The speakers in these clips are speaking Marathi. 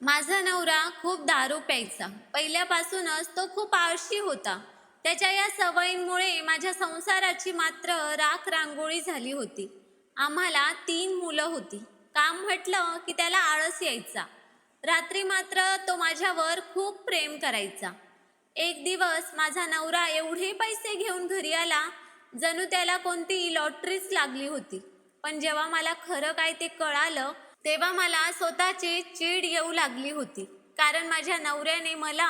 माझा नवरा खूप दारू प्यायचा. पहिल्यापासूनच तो खूप आळशी होता. त्याच्या या सवयींमुळे माझ्या संसाराची मात्र राख रांगोळी झाली होती. आम्हाला 3 मुलं होती. काम म्हटलं की त्याला आळस यायचा. रात्री मात्र तो माझ्यावर खूप प्रेम करायचा. एक दिवस माझा नवरा एवढे पैसे घेऊन घरी आला, जणू त्याला कोणती लॉटरीच लागली होती. पण जेव्हा मला खरं काय ते कळालं, तेव्हा मला स्वतःची चीड येऊ लागली होती. कारण माझ्या नवऱ्याने मला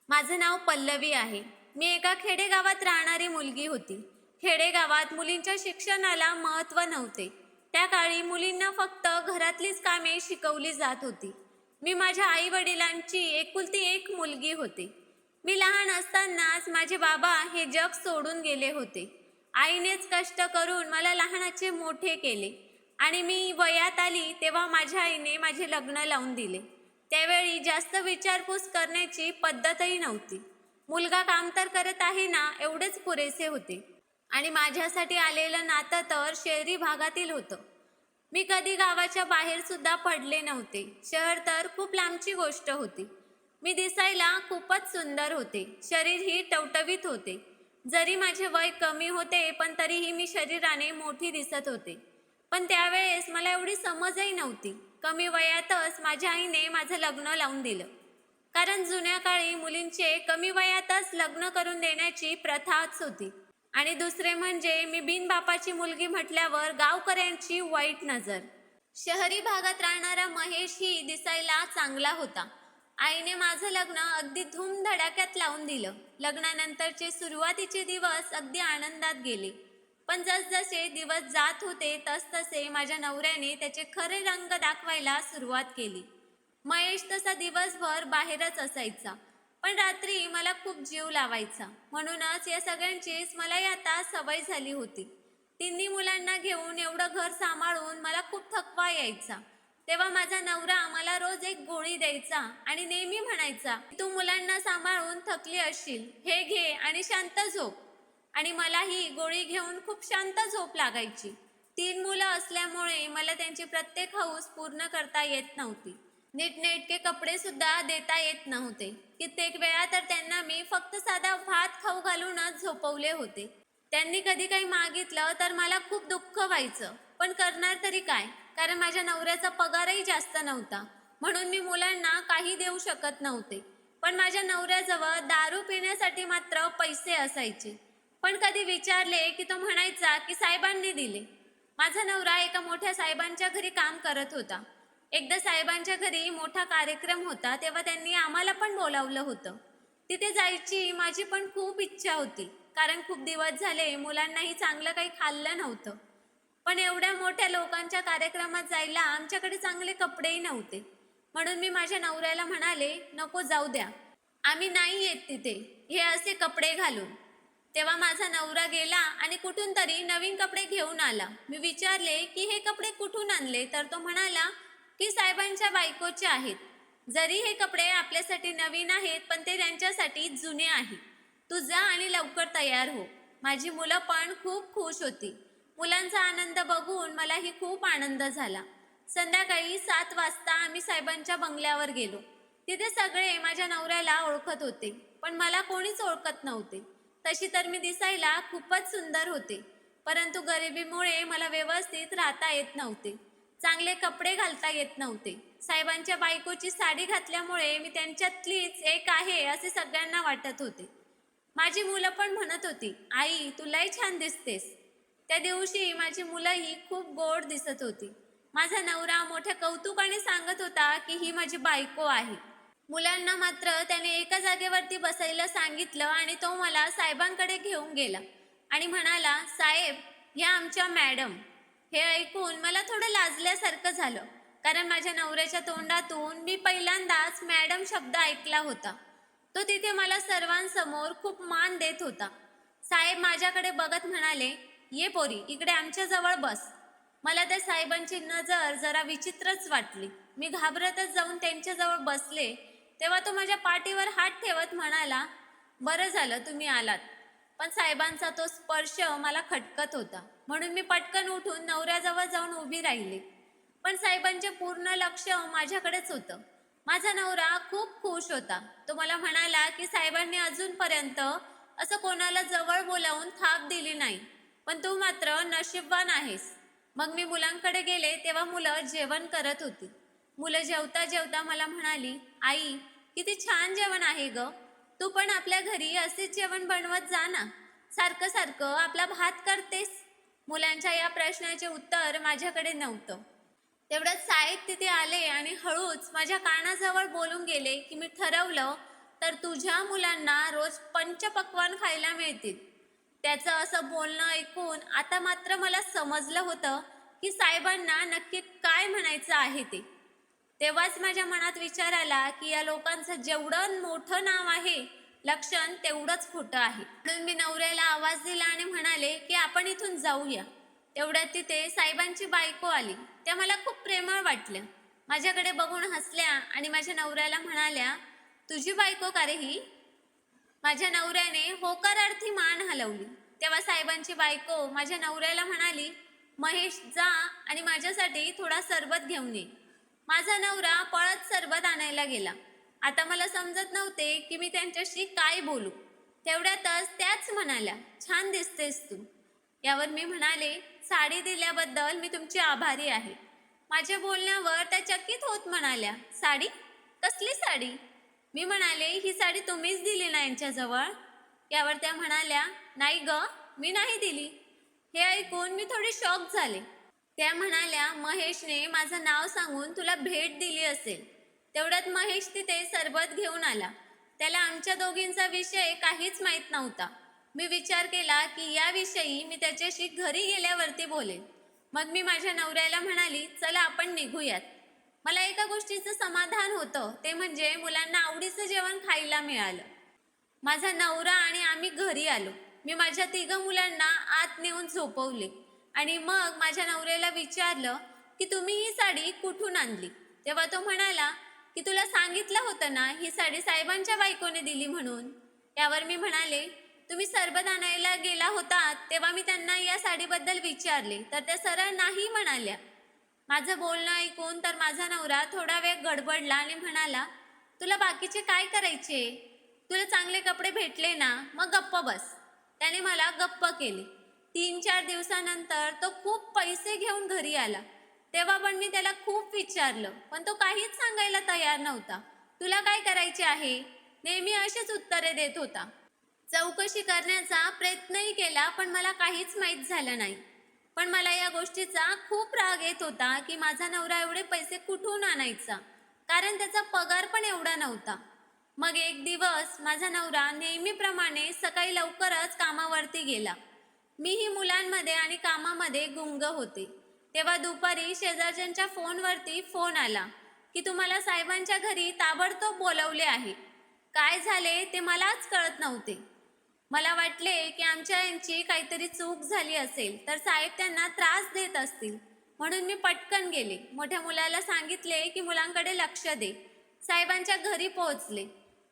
माझं नाव पल्लवी आहे. मी एका खेडेगावात राहणारी मुलगी होती. खेडेगावात मुलींच्या शिक्षणाला महत्त्व नव्हते. त्या काळी मुलींना फक्त घरातलीच कामे शिकवली जात होती. मी माझ्या आई-वडिलांची एकुलती एक मुलगी होते. मी लहान असतानाच माझे बाबा हे जग सोडून गेले होते. आईनेच कष्ट करून मला लहानाचे मोठे केले आणि मी वयात आली तेव्हा माझ्या आईने माझे लग्न लावून दिले. त्यावेळी जास्त विचारपूस करण्याची पद्धतही नव्हती. मुलगा काम तर करत आहे ना एवढेच पुरेसे होते आणि माझ्यासाठी आलेलं नातं तर शहरी भागातील होतं. मी कधी गावाच्या बाहेर सुद्धा पडले नव्हते. शहर तर खूप लांबची गोष्ट होती. मी दिसायला खूपच सुंदर होते. शरीरही टवटवीत होते. जरी माझे वय कमी होते पण तरीही मी शरीराने मोठी दिसत होते. पण त्यावेळेस मला एवढी समजही नव्हती. कमी वयातच माझ्या आईने माझं लग्न लावून दिलं. कारण जुन्या काळी मुलींचे कमी वयातच लग्न करून देण्याची प्रथाच होती. आणि दुसरे म्हणजे मी बिनबापाची मुलगी म्हटल्यावर गावकऱ्यांची वाईट नजर. शहरी भागात राहणारा महेशही दिसायला चांगला होता. आईने माझं लग्न अगदी धूमधडाक्यात लावून दिलं. लग्नानंतरचे सुरुवातीचे दिवस अगदी आनंदात गेले. पण जसजसे दिवस जात होते तसतसे माझ्या नवऱ्याने त्याचे खरे रंग दाखवायला सुरुवात केली. महेश तसा दिवसभर बाहेरच असायचा, पण रात्री मला खूप जीव लावायचा. म्हणूनच या सगळ्यांचीच मलाही आता सवय झाली होती. तिन्ही मुलांना घेऊन एवढं घर सांभाळून मला खूप थकवा यायचा. तेव्हा माझा नवरा मला रोज एक गोळी द्यायचा आणि नेहमी म्हणायचा, तू मुलांना सांभाळून थकली असशील, हे घे आणि शांत झोप. आणि मला ही गोळी घेऊन खूप शांत झोप लागायची. 3 मुलं असल्यामुळे मला त्यांची प्रत्येक हौस पूर्ण करता येत नव्हती. नीटनेटके कपडे सुद्धा देता येत नव्हते. कित्येक वेळा तर त्यांना मी फक्त साधा भात खाऊ घालूनच झोपवले होते. त्यांनी कधी काही मागितलं तर मला खूप दुःख व्हायचं. पण करणार तरी काय? कारण माझ्या नवऱ्याचा पगारही जास्त नव्हता. म्हणून मी मुलांना काही देऊ शकत नव्हते. पण माझ्या नवऱ्याजवळ दारू पिण्यासाठी मात्र पैसे असायचे. पण कधी विचारले की तो म्हणायचा की साहेबांनी दिले. माझा नवरा एका मोठ्या साहेबांच्या घरी काम करत होता. एकदा साहेबांच्या घरी मोठा कार्यक्रम होता तेव्हा त्यांनी आम्हाला पण बोलावलं होतं. तिथे जायची माझी पण खूप इच्छा होती. कारण खूप दिवस झाले मुलांनाही चांगलं काही खाल्लं नव्हतं. पण एवढ्या मोठ्या लोकांच्या कार्यक्रमात जायला आमच्याकडे चांगले कपडेही नव्हते. म्हणून मी माझ्या नवऱ्याला म्हणाले, नको जाऊ द्या. आम्ही नाही येत तिथे हे असे कपडे घालून. तेव्हा माझा नवरा गेला आणि कुठून तरी नवीन कपडे घेऊन आला. मी विचारले की हे कपडे कुठून आणले? तर तो म्हणाला की साहेबांच्या बायकोचे आहेत. जरी हे कपडे आपल्यासाठी नवीन आहेत पण ते त्यांच्यासाठी जुने आहेत. तू जा आणि लवकर तयार हो. माझी मुलं पण खूप खुश होती. मुलांचा आनंद बघून मलाही खूप आनंद झाला. संध्याकाळी 7 वाजता आम्ही साहेबांच्या बंगल्यावर गेलो. तिथे सगळे माझ्या नवऱ्याला ओळखत होते, पण मला कोणीच ओळखत नव्हते. तशी तर मी दिसायला खूपच सुंदर होते, परंतु गरिबीमुळे मला व्यवस्थित राहता येत नव्हते. चांगले कपडे घालता येत नव्हते. साहेबांच्या बायकोची साडी घातल्यामुळे मी त्यांच्यातलीच एक आहे असे सगळ्यांना वाटत होते. माझी मुलं पण म्हणत होती, आई तुलाही छान दिसतेस. त्या दिवशी माझी मुलंही खूप गोड दिसत होती. माझा नवरा मोठ्या कौतुकाने सांगत होता की ही माझी बायको आहे. मुलांना मात्र त्याने एका जागेवरती बसायला सांगितलं आणि तो मला साहेबांकडे घेऊन गेला आणि म्हणाला, साहेब ह्या आमच्या मॅडम. हे ऐकून मला थोडं लाजल्यासारखं झालं. कारण माझ्या नवऱ्याच्या तोंडातून मी पहिल्यांदाच मॅडम शब्द ऐकला होता. तो तिथे मला सर्वांसमोर खूप मान देत होता. साहेब माझ्याकडे बघत म्हणाले, ये पोरी इकडे आमच्या जवळ बस. मला त्या साहेबांची नजर जरा विचित्रच वाटली. मी घाबरतच जाऊन त्यांच्याजवळ बसले. तेव्हा तो माझ्या पाठीवर हात ठेवत म्हणाला, बरं झालं तुम्ही आलात. पण साहेबांचा तो स्पर्श मला खटकत होता. म्हणून मी पटकन उठून नवऱ्याजवळ जाऊन उभी राहिली. पण साहेबांचे पूर्ण लक्ष माझ्याकडेच होतं. माझा नवरा खूप खुश होता. तो मला म्हणाला की साहेबांनी अजूनपर्यंत असं कोणाला जवळ बोलावून थाप दिली नाही, पण तू मात्र नशीबवान आहेस. मग मी मुलांकडे गेले तेव्हा मुलं जेवण करत होती. मुलं जेवता जेवता मला म्हणाली, आई, किती छान जेवण आहे ग. तू पण आपल्या घरी असेच जेवण बनवत जा ना. सारखं सारखं आपला भात करतेस. मुलांच्या या प्रश्नाचे उत्तर माझ्याकडे नव्हतं. तेवढ्यात साहेब तिथे आले आणि हळूच माझ्या कानाजवळ बोलून गेले की मी ठरवलं तर तुझ्या मुलांना रोज पंचपक्वान्न खायला मिळतील. त्याचं असं बोलणं ऐकून आता मात्र मला समजलं होतं की साहेबांना नक्की काय म्हणायचं आहे ते. तेव्हाच माझ्या मनात विचार आला की या लोकांचं जेवढं मोठं नाव आहे, लक्षण तेवढंच खोटं आहे. म्हणून मी नवऱ्याला आवाज दिला आणि म्हणाले की आपण इथून जाऊया. तेवढ्यात तिथे साहेबांची बायको आली. त्या मला खूप प्रेमळ वाटल्या. माझ्याकडे बघून हसल्या आणि माझ्या नवऱ्याला म्हणाल्या, तुझी बायको का रे ही? माझ्या नवऱ्याने होकारार्थी मान हलवली. तेव्हा साहेबांची बायको माझ्या नवऱ्याला म्हणाली, महेश, जा आणि माझ्यासाठी थोडा सरबत घेऊन ये. माझा नवरा पळत सरबत आणायला गेला. आता मला समजत नव्हते की मी त्यांच्याशी काय बोलू. तेवढ्यातच त्याच म्हणाल्या, छान दिसतेस तू. यावर मी म्हणाले, साडी दिल्याबद्दल मी तुमची आभारी आहे. माझ्या बोलण्यावर त्या चकित होत म्हणाल्या, साडी? कसली साडी? मी म्हणाले, ही साडी तुम्हीच दिली ना यांच्याजवळ? यावर त्या म्हणाल्या, नाही ग, मी नाही दिली. हे ऐकून मी थोडी शॉक झाले. त्या म्हणाल्या, महेशने माझं नाव सांगून तुला भेट दिली असेल. तेवढ्यात महेश तिथे सरबत घेऊन आला. त्याला आमच्या दोघींचा विषय काहीच माहीत नव्हता. मी विचार केला की याविषयी मी त्याच्याशी घरी गेल्यावरती बोलेन. मग मी माझ्या नवऱ्याला म्हणाली, चला आपण निघूयात. मला एका गोष्टीचं समाधान होतं, ते म्हणजे मुलांना आवडीचं जेवण खायला मिळालं. माझा नवरा आणि आम्ही घरी आलो. मी माझ्या 3 मुलांना आत नेऊन झोपवले आणि मग माझ्या नवऱ्याला विचारलं की तुम्ही ही साडी कुठून आणली? तेव्हा तो म्हणाला की तुला सांगितलं होतं ना ही साडी साहेबांच्या बायकोने दिली म्हणून. यावर मी म्हणाले, तुम्ही सरबत आणायला गेला होता तेव्हा मी त्यांना या साडीबद्दल विचारले तर त्या सरळ नाही म्हणाल्या. माझं बोलणं ऐकून तर माझा नवरा थोडा वेळ गडबडला आणि म्हणाला, तुला बाकीचे काय करायचे? तुला चांगले कपडे भेटले ना, मग गप्प बस. त्याने मला गप्प केले. 3-4 दिवसानंतर तो खूप पैसे घेऊन घरी आला. तेव्हा पण मी त्याला खूप विचारलं, पण तो काहीच सांगायला तयार नव्हता. तुला काय करायचे आहे? नेहमी अशीच उत्तरे देत होता. चौकशी करण्याचा प्रयत्नही केला, पण मला काहीच माहीत झालं नाही. पण मला या गोष्टीचा खूप राग येत होता की माझा नवरा एवढे पैसे कुठून आणायचा, कारण त्याचा पगार पण एवढा नव्हता. मग एक दिवस माझा नवरा नेहमीप्रमाणे सकाळी लवकरच कामावरती गेला. मीही मुलांमध्ये आणि कामामध्ये गुंग होते. तेव्हा दुपारी शेजारच्यांच्या फोनवरती फोन आला की तुम्हाला साहेबांच्या घरी ताबडतोब बोलवले आहे. काय झाले ते मलाच कळत नव्हते. मला वाटले की आमच्या यांची काहीतरी चूक झाली असेल तर साहेब त्यांना त्रास देत असतील, म्हणून मी पटकन गेले. मोठ्या मुलाला सांगितले की मुलांकडे लक्ष दे. साहेबांच्या घरी पोहोचले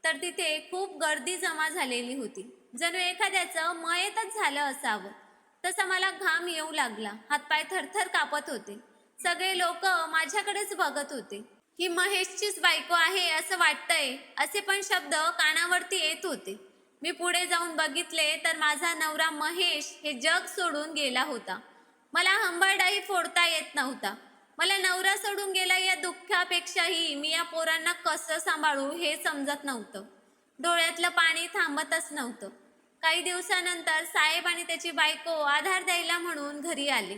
तर तिथे खूप गर्दी जमा झालेली होती. जणू एखाद्याचं मयतच झालं असावं. तसा मला घाम येऊ लागला. हातपाय थरथर कापत होते. सगळे लोक माझ्याकडेच बघत होते. ही महेशचीच बायको आहे असं वाटतंय, असे पण शब्द कानावरती येत होते. मी पुढे जाऊन बघितले तर माझा नवरा महेश हे जग सोडून गेला होता. मला हंबरडाही फोडता येत नव्हता. मला नवरा सोडून गेला या दुःखापेक्षाही मी या पोरांना कसं सांभाळू हे समजत नव्हतं. डोळ्यातलं पाणी थांबतच नव्हतं. काही दिवसानंतर साहेब आणि त्याची बायको आधार द्यायला म्हणून घरी आले.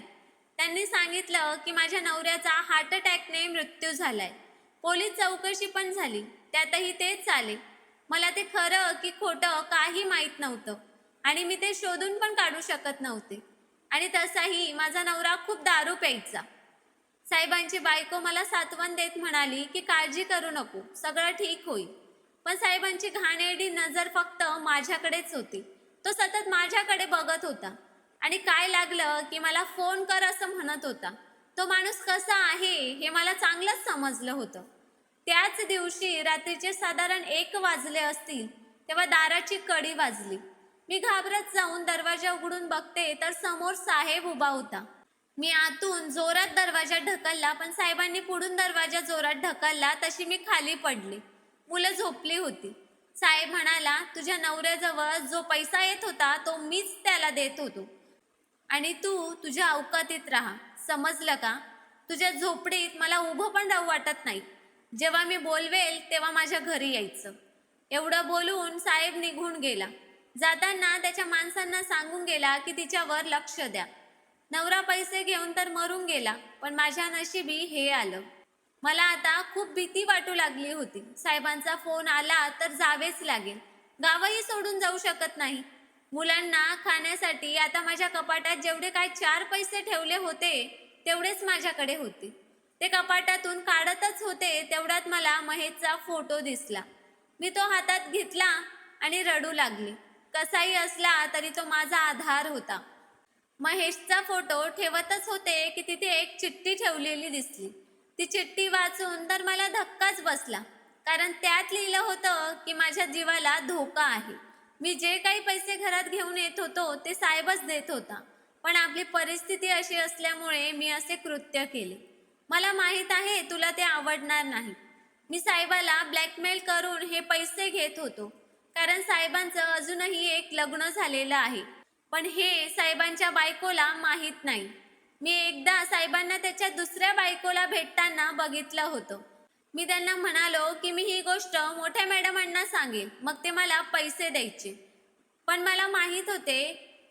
त्यांनी सांगितलं की माझ्या नवऱ्याचा हार्ट अटॅकने मृत्यू झालाय. पोलीस चौकशी पण झाली, त्यातही तेच आले. मला ते खरं की खोटं काही माहीत नव्हतं आणि मी ते शोधून पण काढू शकत नव्हते. आणि तसाही माझा नवरा खूप दारू प्यायचा. साहेबांची बायको मला सांत्वन देत म्हणाली की काळजी करू नको, सगळं ठीक होईल. पण साहेबांची घाणेरडी नजर फक्त माझ्याकडेच होती. तो सतत माझ्याकडे बघत होता आणि काय लागलं की मला फोन कर असं म्हणत होता. तो माणूस कसा आहे हे मला चांगलंच समजलं होतं. त्याच दिवशी रात्रीचे साधारण 1 वाजले असतील तेव्हा दाराची कडी वाजली. मी घाबरत जाऊन दरवाजा उघडून बघते तर समोर साहेब उभा होता. मी आतून जोरात दरवाजा ढकलला, पण साहेबांनी पुढून दरवाजा जोरात ढकलला तशी मी खाली पडले. मुलं झोपली होती. साहेब म्हणाला, तुझ्या नवऱ्याजवळ जो पैसा येत होता तो मीच त्याला देत होतो आणि तू तुझ्या अवकातीत राहा. समजलं का? तुझ्या झोपडीत मला उभं पण राहू वाटत नाही. जेव्हा मी बोलवेल तेव्हा माझ्या घरी यायचं. एवढं बोलून साहेब निघून गेला. जाताना त्याच्या माणसांना सांगून गेला की तिच्यावर लक्ष द्या. नवरा पैसे घेऊन तर मरून गेला, पण माझ्या नशिबी हे आलं. मला आता खूप भीती वाटू लागली होती. साहेबांचा फोन आला तर जावेच लागेल. गावही सोडून जाऊ शकत नाही. मुलांना खाण्यासाठी आता माझ्या कपाटात जेवढे काय 4 पैसे ठेवले होते तेवढेच माझ्याकडे होते. ते कपाटातून काढतच होते तेवढ्यात मला महेशचा फोटो दिसला. मी तो हातात घेतला आणि रडू लागले. कसाही असला तरी तो माझा आधार होता. महेशचा फोटो ठेवतच होते की तिथे एक चिठ्ठी ठेवलेली दिसली. ती चिठ्ठी वाचून तर मला धक्काच बसला, कारण त्यात लिहिलं होतं की माझ्या जीवाला धोका आहे. मी जे काही पैसे घरात घेऊन येत होतो ते साहेबच देत होता, पण आपली परिस्थिती अशी असल्यामुळे मी असे कृत्य केले. मला माहीत आहे तुला ते आवडणार नाही. मी साहेबाला ब्लॅकमेल करून हे पैसे घेत होतो, कारण साहेबांचं अजूनही एक लग्न झालेलं आहे, पण हे साहेबांच्या बायकोला माहीत नाही. मी एकदा साहेबांना त्याच्या दुसऱ्या बायकोला भेटताना बघितलं होतं. मी त्यांना म्हणालो की मी ही गोष्ट मोठ्या मॅडमांना सांगेल, मग ते मला पैसे द्यायचे. पण मला माहीत होते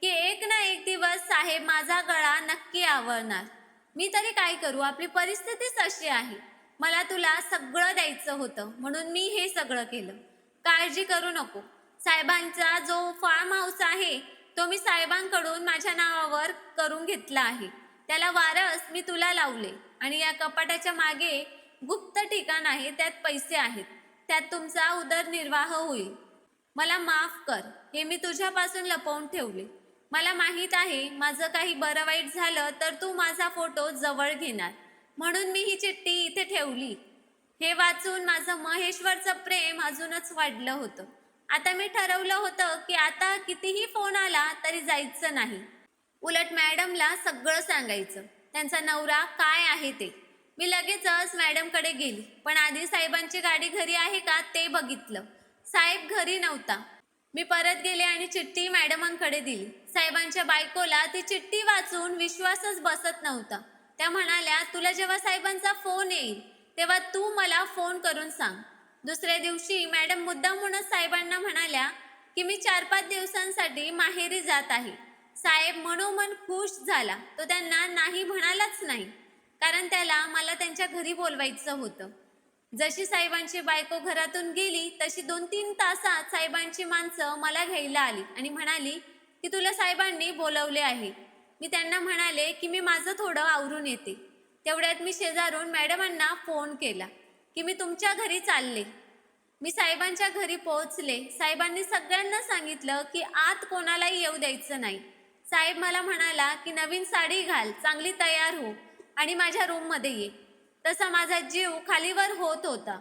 की एक ना एक दिवस साहेब माझा गळा नक्की आवळणार. मी तरी काय करू, आपली परिस्थितीच अशी आहे. मला तुला सगळं द्यायचं होतं म्हणून मी हे सगळं केलं. काळजी करू नको. साहेबांचा जो फार्म हाऊस आहे तो मी साहेबांकडून माझ्या नावावर करून घेतला आहे. त्याला वारस मी तुला लावले आणि या कपाटाच्या मागे गुप्त ठिकाण आहे, त्यात पैसे आहेत. त्यात तुमचा उदरनिर्वाह होईल. मला माफ कर, हे मी तुझ्यापासून लपवून ठेवले. मला माहीत आहे माझं काही बरं वाईट झालं तर तू माझा फोटो जवळ घेणार, म्हणून मी ही चिठ्ठी इथे ठेवली. हे वाचून माझं महेश्वरचं प्रेम अजूनच वाढलं होतं. आता मी ठरवलं होतं की आता कितीही फोन आला तरी जायचं नाही. उलट मॅडमला सगळं सांगायचं, त्यांचा नवरा काय आहे ते. मी लगेचच मॅडमकडे गेली, पण आधी साहेबांची गाडी घरी आहे का ते बघितलं. साहेब घरी नव्हता. मी परत गेले आणि चिठ्ठी मॅडमांकडे दिली. साहेबांच्या बायकोला ती चिठ्ठी वाचून विश्वासच बसत नव्हता. त्या म्हणाल्या, तुला जेव्हा साहेबांचा फोन येईल तेव्हा तू मला फोन करून सांग. दुसऱ्या दिवशी मॅडम मुद्दामूनच साहेबांना म्हणाल्या की मी 4-5 दिवसांसाठी माहेरी जात आहे. साहेब मनोमन खुश झाला. तो त्यांना नाही म्हणालाच नाही, कारण त्याला मला त्यांच्या घरी बोलवायचं होतं. जशी साहेबांची बायको घरातून गेली तशी 2-3 तासात साहेबांची माणसं मला घ्यायला आली आणि म्हणाली की तुला साहेबांनी बोलवले आहे. मी त्यांना म्हणाले की मी माझं थोडं आवरून येते. तेवढ्यात मी शेजारून मॅडमांना फोन केला की मी तुमच्या घरी चालले. मी साहेबांच्या घरी पोहोचले. साहेबांनी सगळ्यांना सांगितलं की आत कोणालाही येऊ द्यायचं नाही. साहेब मला म्हणाला की नवीन साडी घाल, चांगली तयार हो आणि माझ्या रूममध्ये ये. तसा माझा जीव खालीवर होत होता.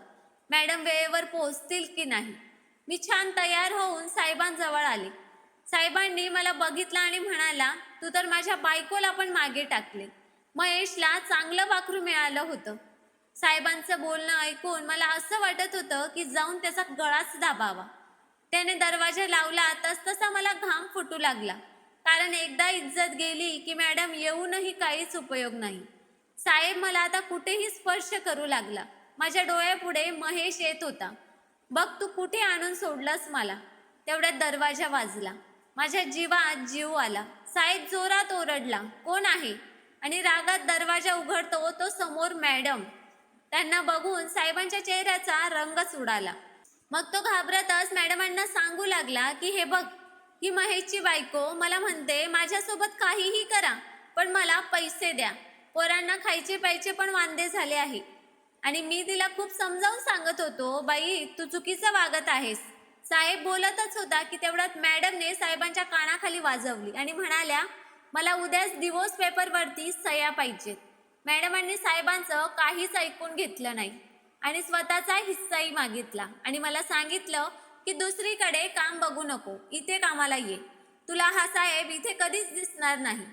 मॅडम वेळेवर पोहोचतील की नाही. मी छान तयार होऊन साहेबांजवळ आले. साहेबांनी मला बघितलं आणि म्हणाला, तू तर माझ्या बायकोला पण मागे टाकले. महेशला चांगलं वाखरू मिळालं होतं. साहेबांचं बोलणं ऐकून मला असं वाटत होतं की जाऊन त्याचा गळाच दाबावा. त्याने दरवाजा लावला तसतसा मला घाम फुटू लागला, कारण एकदा इज्जत गेली की मॅडम येऊनही काहीच उपयोग नाही. साहेब मला आता कुठेही स्पर्श करू लागला. माझ्या डोळ्यापुढे महेश येत होता. बघ तू कुठे आणून सोडलंस मला. तेवढ्यात दरवाजा वाजला. माझ्या जीवात जीव आला. साहेब जोरात ओरडला, कोण आहे? आणि रागात दरवाजा उघडतो तो समोर मॅडम. त्यांना बघून साहेबांच्या चेहऱ्याचा रंगच उडाला. मग तो घाबरतच मॅडमांना सांगू लागला की हे बघ, ही महेशची बायको मला म्हणते माझ्यासोबत काहीही करा, पण मला पैसे द्या. पोरांना खायचे प्यायचे पण वांदे झाले आहे. आणि मी तिला खूप समजावून सांगत होतो, बाई तू चुकीचं वागत आहेस. साहेब बोलतच होता की तेवढ्यात मॅडमने साहेबांच्या कानाखाली वाजवली आणि म्हणाल्या, मला उद्याच डिवोर्स पेपरवरती सह्या पाहिजेत. मॅडमांनी साहेबांचं काहीच ऐकून घेतलं नाही आणि स्वतःचा हिस्साही मागितला आणि मला सांगितलं की दुसरीकडे काम बघू नको, इथे कामाला ये. तुला हा साहेब इथे कधीच दिसणार नाही,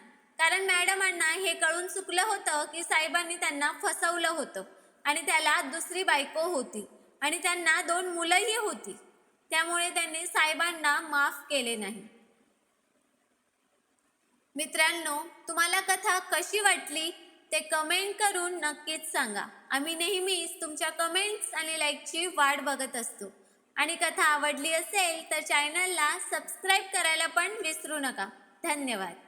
कारण मॅडमांना हे कळून चुकलं होतं की साहेबांनी त्यांना फसवलं होतं आणि त्याला दुसरी बायको होती आणि त्यांना 2 मुलंही होती. त्यामुळे त्यांनी साहेबांना माफ केले नाही. मित्रांनो, तुम्हाला कथा कशी वाटली ते कमेंट करून नक्कीच सांगा. आम्ही नेहमीच तुमच्या कमेंट्स आणि लाईकची वाट बघत असतो. आणि कथा आवडली असेल तर चॅनलला सबस्क्राईब करायला पण विसरू नका. धन्यवाद.